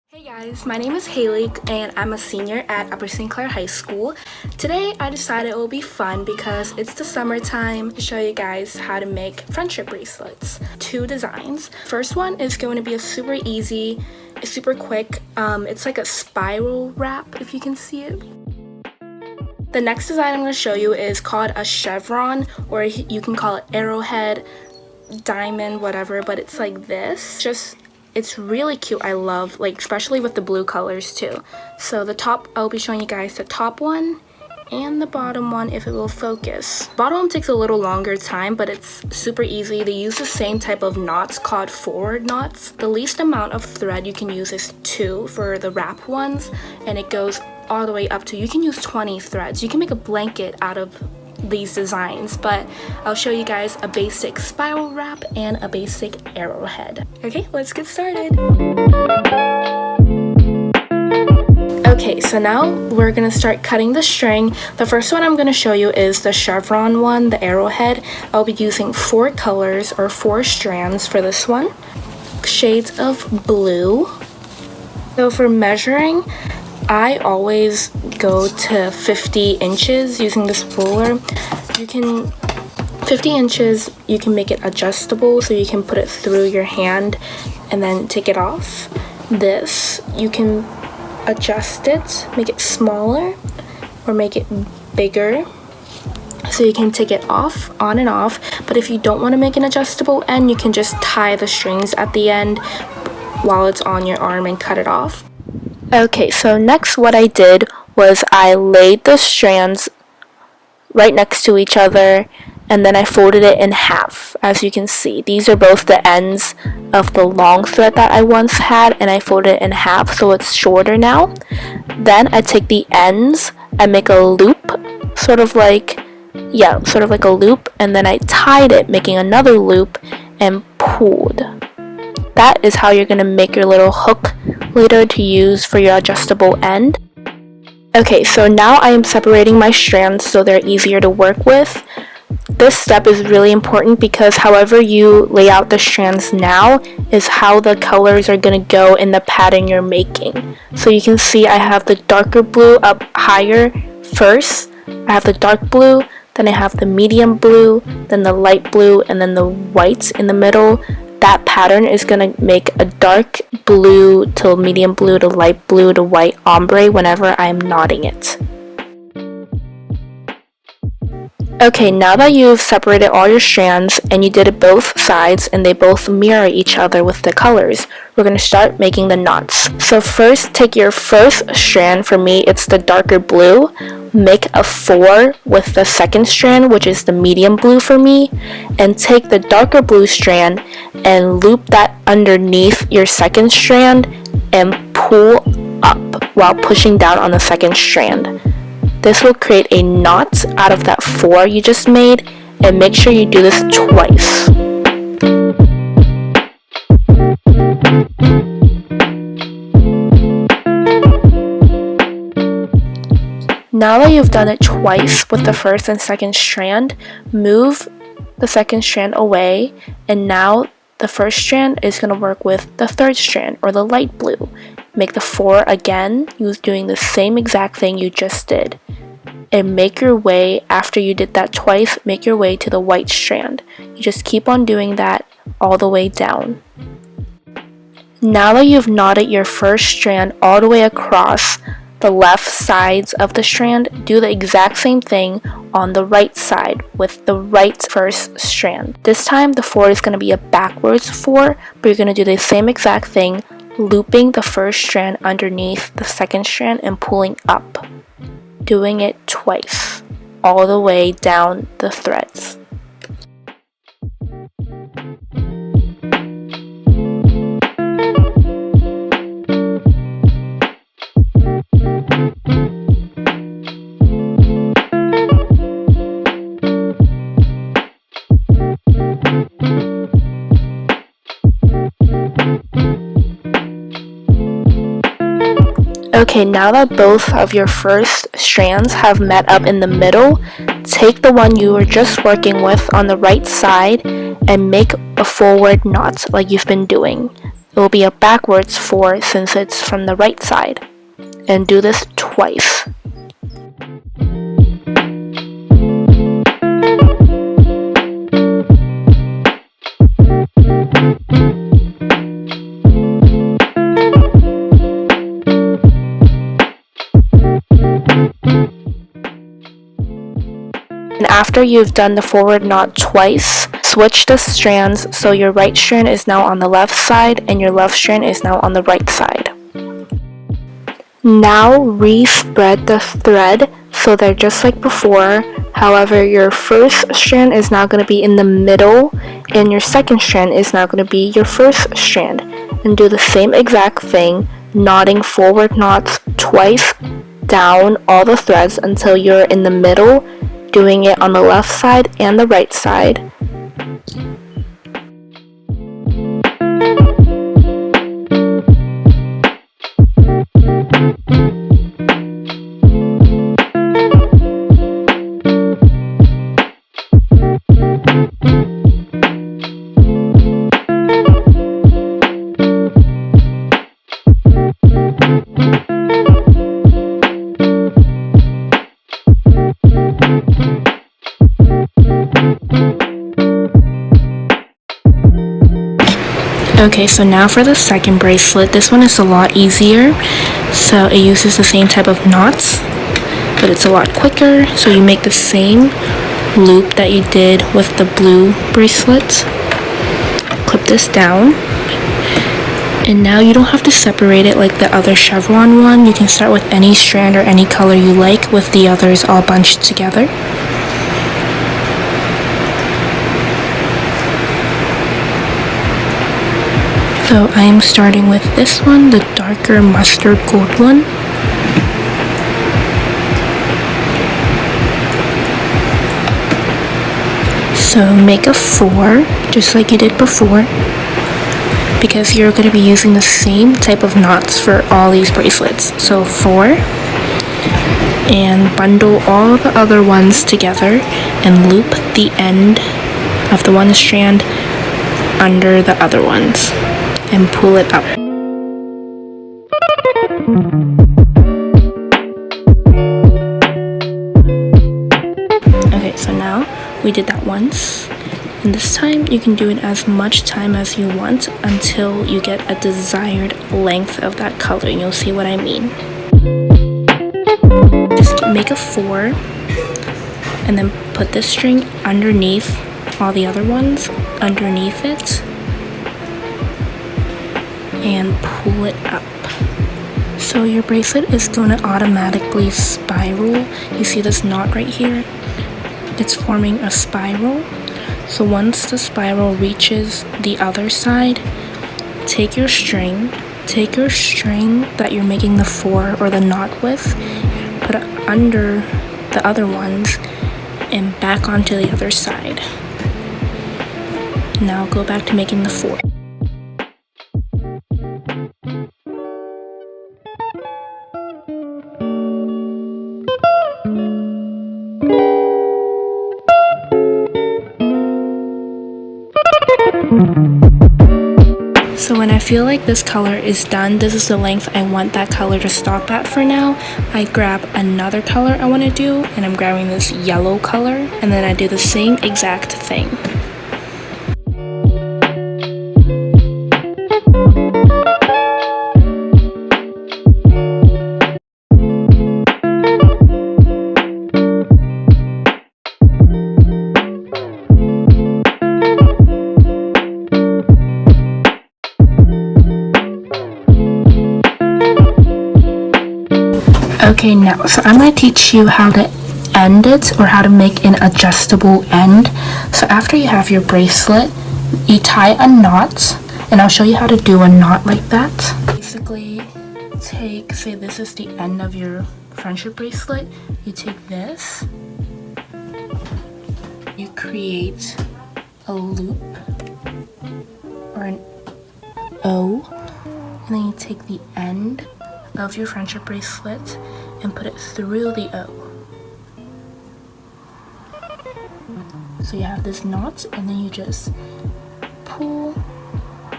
Hey guys, my name is Haley and I'm a senior at Upper St. Clair High School. Today I decided it will be fun because it's the summertime to show you guys how to make friendship bracelets. Two designs. First one is going to be a super easy, super quick, it's like a spiral wrap if you can see it. The next design I'm going to show you is called a chevron, or you can call it arrowhead, diamond, whatever, but it's like this. It's really cute. I love, like, especially with the blue colors too. So the top, I'll be showing you guys the top one and the bottom one if it will focus. Bottom one takes a little longer time, but it's super easy. They use the same type of knots called forward knots. The least amount of thread you can use is 2 for the wrap ones, and it goes all the way up to, you can use 20 threads. You can make a blanket out of these designs, but I'll show you guys a basic spiral wrap and a basic arrowhead. Okay, let's get started. Okay, so now we're gonna start cutting the string. The first one I'm gonna show you is the chevron one, the arrowhead. I'll be using 4 colors or 4 strands for this one. Shades of blue. So for measuring, I always go to 50 inches using this ruler. 50 inches, you can make it adjustable so you can put it through your hand and then take it off. This, you can adjust it, make it smaller or make it bigger so you can take it off, on and off. But if you don't want to make an adjustable end, you can just tie the strings at the end while it's on your arm and cut it off. Okay, so next what I did was I laid the strands right next to each other, and then I folded it in half. As you can see, these are both the ends of the long thread that I once had, and I folded it in half so it's shorter now. Then I take the ends, I make a loop, sort of like a loop, and then I tied it, making another loop, and pulled. That is how you're going to make your little hook later to use for your adjustable end. Okay, so now I am separating my strands so they're easier to work with. This step is really important because however you lay out the strands now is how the colors are going to go in the pattern you're making. So you can see I have the darker blue up higher first. I have the dark blue, then I have the medium blue, then the light blue, and then the whites in the middle. That pattern is going to make a dark blue to medium blue to light blue to white ombre whenever I'm knotting it. Okay, now that you've separated all your strands and you did it both sides and they both mirror each other with the colors, we're going to start making the knots. So first, take your first strand, for me it's the darker blue, make a 4 with the second strand, which is the medium blue for me, and take the darker blue strand and loop that underneath your second strand and pull up while pushing down on the second strand. This will create a knot out of that 4 you just made, and make sure you do this twice. Now that you've done it twice with the first and second strand, move the second strand away, and now the first strand is going to work with the third strand, or the light blue. Make the 4 again, doing the same exact thing you just did. And make your way, after you did that twice, make your way to the white strand. You just keep on doing that all the way down. Now that you've knotted your first strand all the way across the left sides of the strand, do the exact same thing on the right side with the right first strand. This time the 4 is going to be a backwards 4, but you're going to do the same exact thing, looping the first strand underneath the second strand and pulling up, doing it twice all the way down the threads. Okay, now that both of your first strands have met up in the middle, take the one you were just working with on the right side and make a forward knot like you've been doing. it will be a backwards 4 since it's from the right side. And do this twice. And after you've done the forward knot twice, switch the strands so your right strand is now on the left side and your left strand is now on the right side. Now re-spread the thread so they're just like before. However, your first strand is now going to be in the middle and your second strand is now going to be your first strand. And do the same exact thing, knotting forward knots twice down all the threads until you're in the middle, doing it on the left side and the right side. Okay, so now for the second bracelet. This one is a lot easier. So it uses the same type of knots, but it's a lot quicker. So you make the same loop that you did with the blue bracelet. Clip this down. And now you don't have to separate it like the other chevron one. You can start with any strand or any color you like with the others all bunched together. So I am starting with this one, the darker mustard gold one. So make a 4, just like you did before, because you're going to be using the same type of knots for all these bracelets. So 4, and bundle all the other ones together and loop the end of the one strand under the other ones. And pull it up. Okay, so now we did that once, and this time you can do it as much time as you want until you get a desired length of that color, and you'll see what I mean. Just make a 4 and then put this string underneath all the other ones, underneath it, and pull it up. So your bracelet is going to automatically spiral. You see this knot right here? It's forming a spiral. So once the spiral reaches the other side, take your string that you're making the 4 or the knot with, put it under the other ones and back onto the other side. Now go back to making the 4. So when I feel like this color is done, this is the length I want that color to stop at for now, I grab another color I want to do, and I'm grabbing this yellow color, and then I do the same exact thing. Okay, now, so I'm going to teach you how to end it, or how to make an adjustable end. So after you have your bracelet, you tie a knot, and I'll show you how to do a knot like that. Basically, say this is the end of your friendship bracelet. You take this, you create a loop, or an O, and then you take the end of your friendship bracelet and put it through the O. So you have this knot, and then you just pull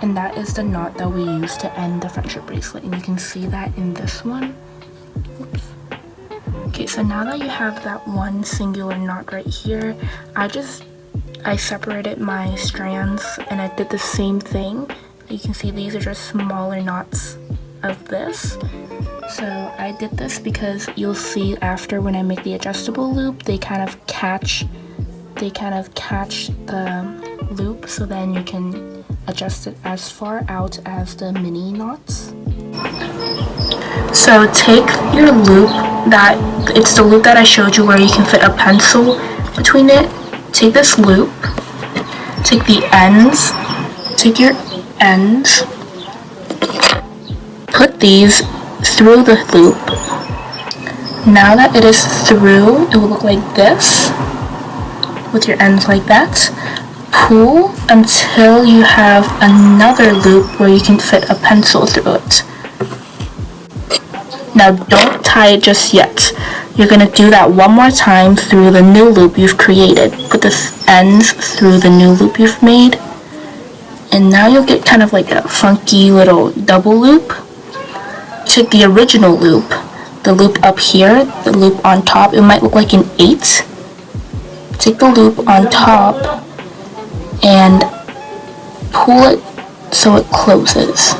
And that is the knot that we use to end the friendship bracelet, and you can see that in this one. Oops. Okay, so now that you have that one singular knot right here, I separated my strands and I did the same thing. You can see these are just smaller knots of this. So I did this because you'll see after when I make the adjustable loop, they kind of catch the loop, so then you can adjust it as far out as the mini knots. So take your loop, it's the loop that I showed you where you can fit a pencil between it. Take this loop, take your ends, put these through the loop. Now that it is through, it will look like this, with your ends like that. Pull until you have another loop where you can fit a pencil through it. Now don't tie it just yet. You're going to do that one more time through the new loop you've created. Put the ends through the new loop you've made. And now you'll get kind of like a funky little double loop. Take the original loop, the loop up here, the loop on top, it might look like an 8. Take the loop on top and pull it so it closes.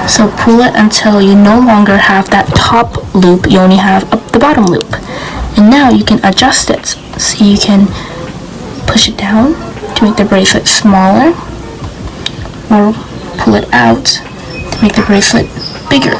So pull it until you no longer have that top loop, you only have the bottom loop. And now you can adjust it. So you can push it down to make the bracelet smaller, or pull it out to make the bracelet bigger.